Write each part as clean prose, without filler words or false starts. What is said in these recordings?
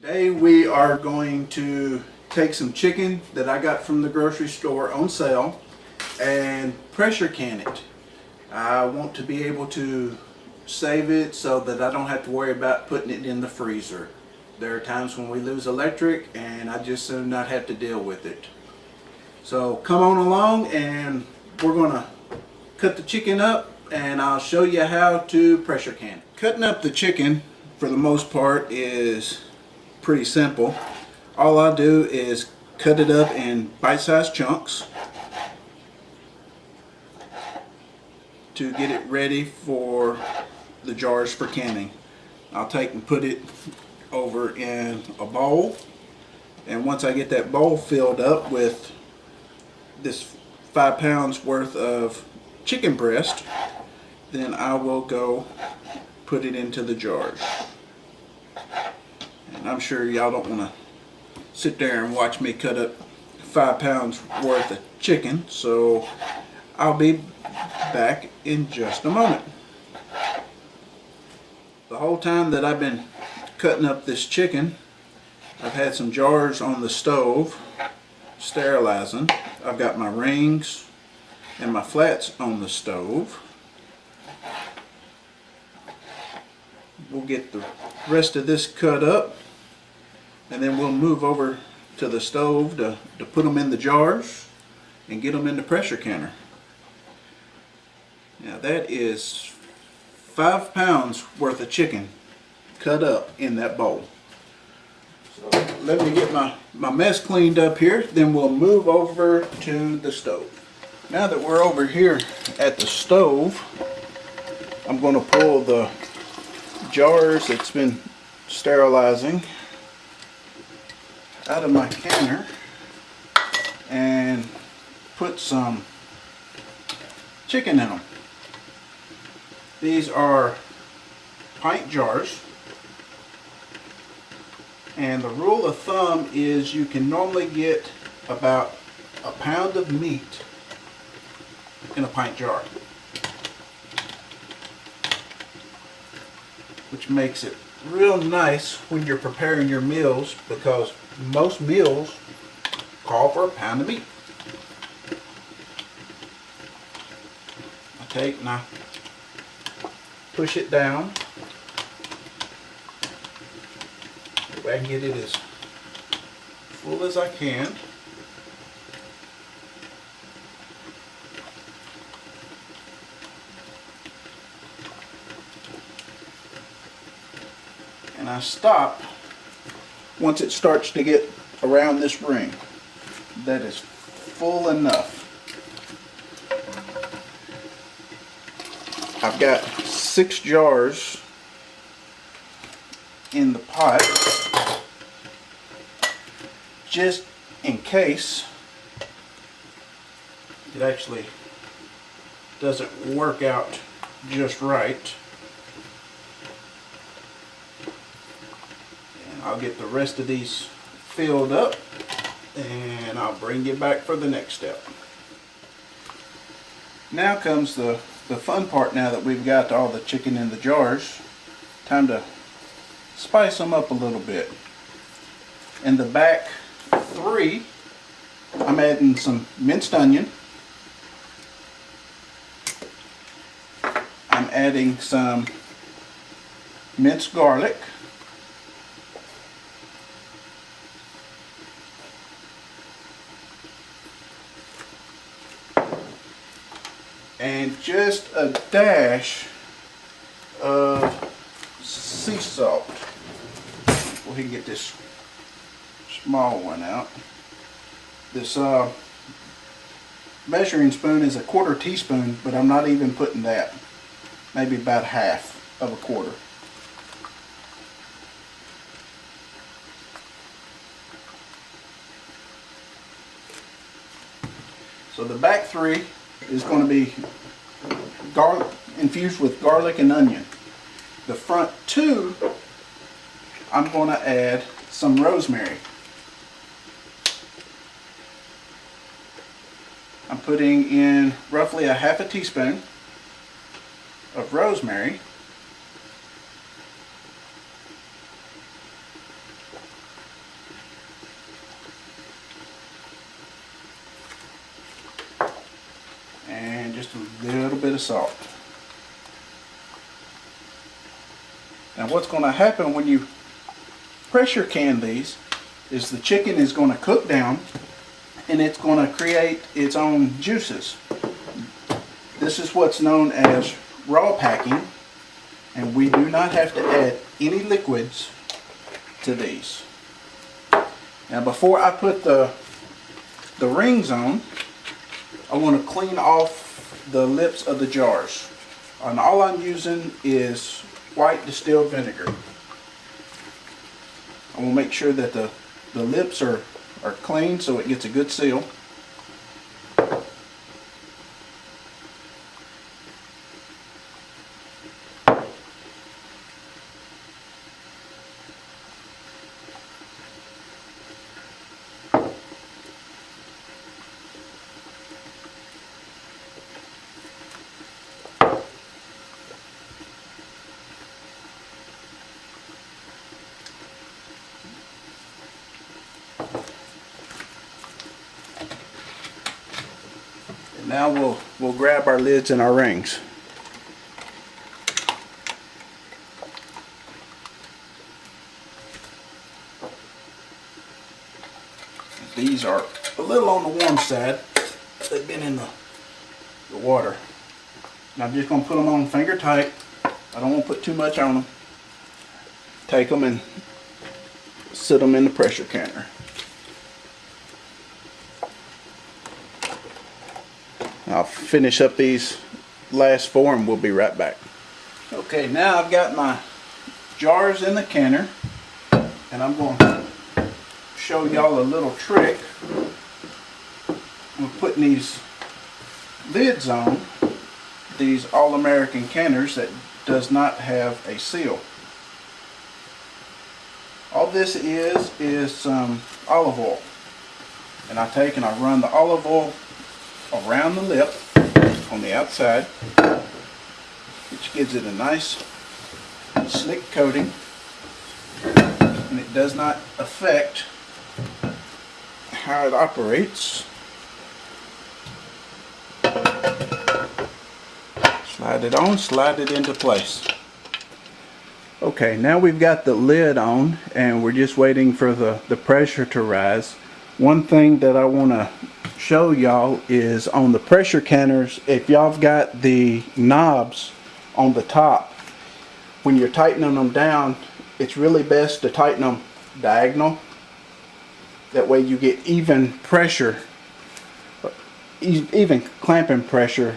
Today we are going to take some chicken that I got from the grocery store on sale and pressure can it. I want to be able to save it so that I don't have to worry about putting it in the freezer. There are times when we lose electric and I just do not have to deal with it. So come on along and we're going to cut the chicken up and I'll show you how to pressure can it. Cutting up the chicken for the most part is pretty simple. All I do is cut it up in bite-sized chunks to get it ready for the jars for canning. I'll take and put it over in a bowl, and once I get that bowl filled up with this 5 pounds worth of chicken breast, then I will go put it into the jars. And I'm sure y'all don't want to sit there and watch me cut up 5 pounds worth of chicken, so I'll be back in just a moment. The whole time that I've been cutting up this chicken, I've had some jars on the stove sterilizing. I've got my rings and my flats on the stove. We'll get the rest of this cut up and then we'll move over to the stove to put them in the jars and get them in the pressure canner. Now that is 5 pounds worth of chicken cut up in that bowl. So let me get my mess cleaned up here, then we'll move over to the stove. Now that we're over here at the stove, I'm going to pull the jars that's been sterilizing out of my canner and put some chicken in them. These are pint jars, and the rule of thumb is you can normally get about a pound of meat in a pint jar, which makes it real nice when you're preparing your meals, because most meals call for a pound of meat. I take and I push it down so I can get it as full as I can. And I stop once it starts to get around this ring. That is full enough. I've got 6 jars in the pot just in case it actually doesn't work out just right. I'll get the rest of these filled up and I'll bring you back for the next step. Now comes the fun part. Now that we've got all the chicken in the jars, time to spice them up a little bit. In the back 3, I'm adding some minced onion. I'm adding some minced garlic. And just a dash of sea salt. We can get this small one out. This measuring spoon is a 1/4 teaspoon, but I'm not even putting that. Maybe about half of a 1/4. So the back 3 is going to be infused with garlic and onion. The front 2, I'm going to add some rosemary. I'm putting in roughly a half a teaspoon of rosemary. bit of salt. Now what's going to happen when you pressure can these is the chicken is going to cook down and it's going to create its own juices. This is what's known as raw packing, and we do not have to add any liquids to these. Now before I put the rings on, I want to clean off the lips of the jars. And all I'm using is white distilled vinegar. I want to make sure that the lips are clean so it gets a good seal. Now we'll grab our lids and our rings. These are a little on the warm side. They've been in the water. Now I'm just going to put them on finger tight. I don't want to put too much on them. Take them and sit them in the pressure canner. I'll finish up these last four and we'll be right back. Okay, now I've got my jars in the canner and I'm going to show y'all a little trick. I'm putting these lids on these All-American canners that does not have a seal. All this is some olive oil, and I take and I run the olive oil around the lip on the outside, which gives it a nice slick coating, and it does not affect how it operates. Slide it on, slide it into place. Okay, now we've got the lid on and we're just waiting for the pressure to rise. One thing that I want to show y'all is on the pressure canners, if y'all have got the knobs on the top, when you're tightening them down, it's really best to tighten them diagonal. That way you get even pressure, even clamping pressure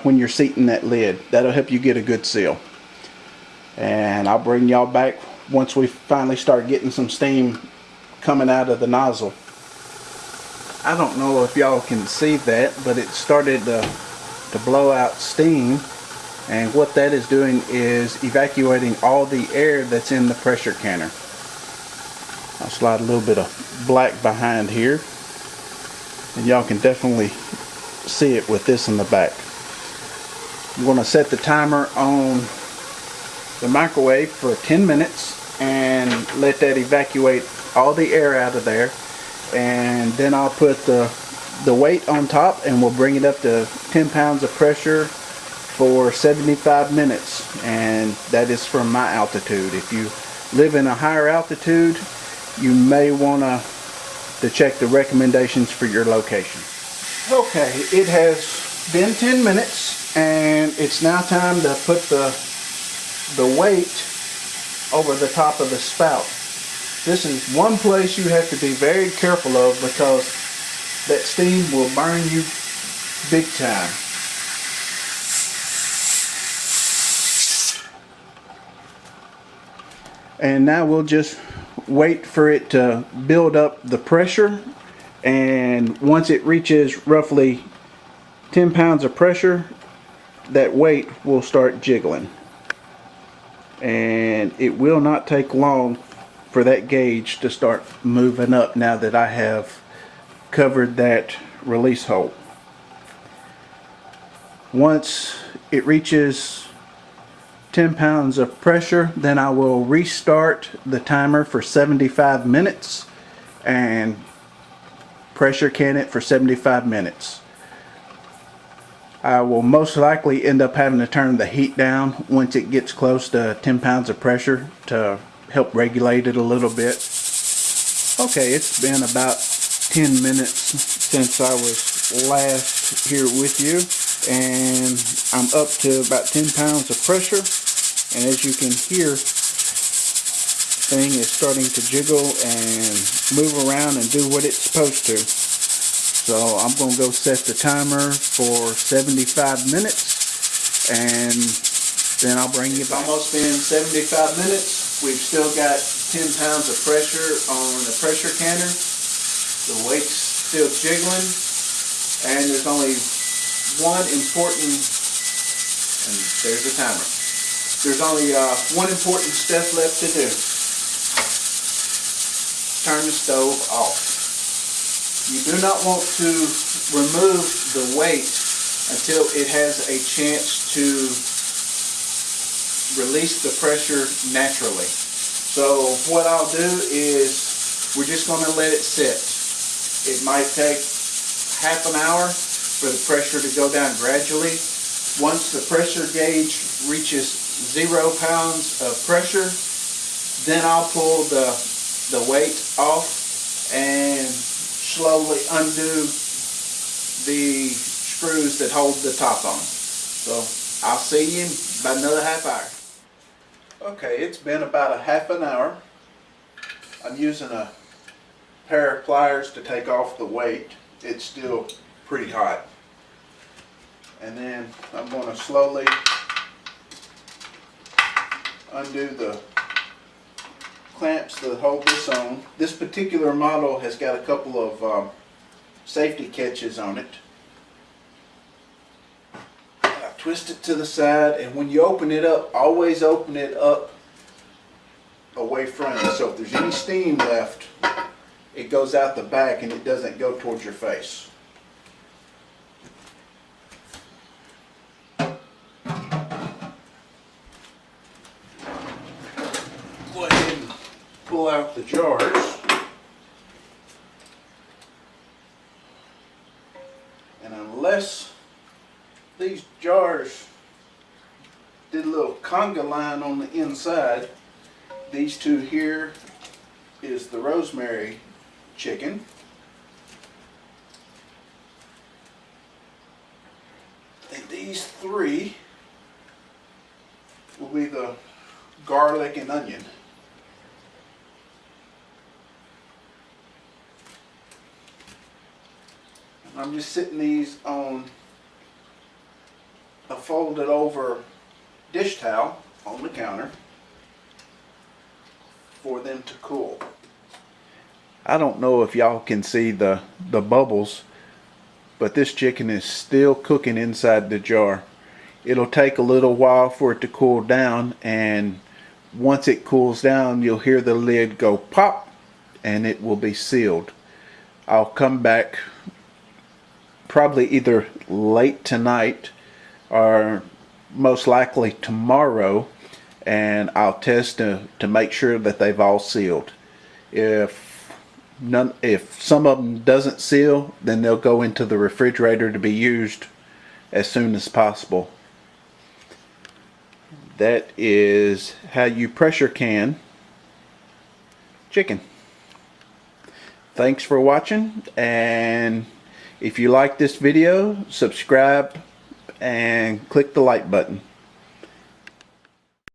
when you're seating that lid. That'll help you get a good seal. And I'll bring y'all back once we finally start getting some steam coming out of the nozzle. I don't know if y'all can see that, but it started to blow out steam, and what that is doing is evacuating all the air that's in the pressure canner. I'll slide a little bit of black behind here, and y'all can definitely see it with this in the back. I'm going to set the timer on the microwave for 10 minutes and let that evacuate all the air out of there. And then I'll put the weight on top and we'll bring it up to 10 pounds of pressure for 75 minutes, and that is from my altitude. If you live in a higher altitude, you may want to check the recommendations for your location. Okay, it has been 10 minutes and it's now time to put the weight over the top of the spout. This is one place you have to be very careful of because that steam will burn you big time. And now we'll just wait for it to build up the pressure, and once it reaches roughly 10 pounds of pressure, that weight will start jiggling. And it will not take long for that gauge to start moving up now that I have covered that release hole. Once it reaches 10 pounds of pressure, then I will restart the timer for 75 minutes and pressure can it for 75 minutes. I will most likely end up having to turn the heat down once it gets close to 10 pounds of pressure to help regulate it a little bit. Okay, it's been about 10 minutes since I was last here with you, and I'm up to about 10 pounds of pressure, and as you can hear, thing is starting to jiggle and move around and do what it's supposed to. So I'm going to go set the timer for 75 minutes, and then I'll bring you back. It's almost been 75 minutes. We've still got 10 pounds of pressure on the pressure canner. The weight's still jiggling, and there's only one important, and there's the timer. There's only one important step left to do. Turn the stove off. You do not want to remove the weight until it has a chance to release the pressure naturally. So what I'll do is we're just going to let it sit. It might take half an hour for the pressure to go down gradually. Once the pressure gauge reaches 0 pounds of pressure, then I'll pull the weight off and slowly undo the screws that hold the top on. So I'll see you in about another half hour. Okay, it's been about a half an hour. I'm using a pair of pliers to take off the weight. It's still pretty hot. And then I'm going to slowly undo the clamps that hold this on. This particular model has got a couple of safety catches on it. I twist it to the side, and when you open it up, always open it up away from you. So if there's any steam left, it goes out the back and it doesn't go towards your face. Go ahead and pull out the jars. And unless these jars did a little conga line on the inside, these two here is the rosemary chicken. And these three will be the garlic and onion. I'm just sitting these on a folded over dish towel on the counter for them to cool. I don't know if y'all can see the bubbles, but this chicken is still cooking inside the jar. It'll take a little while for it to cool down, and once it cools down, you'll hear the lid go pop and it will be sealed. I'll come back probably either late tonight or most likely tomorrow, and I'll test to make sure that they've all sealed. If some of them doesn't seal, then they'll go into the refrigerator to be used as soon as possible. That is how you pressure can chicken. Thanks for watching, and if you like this video, subscribe and click the like button.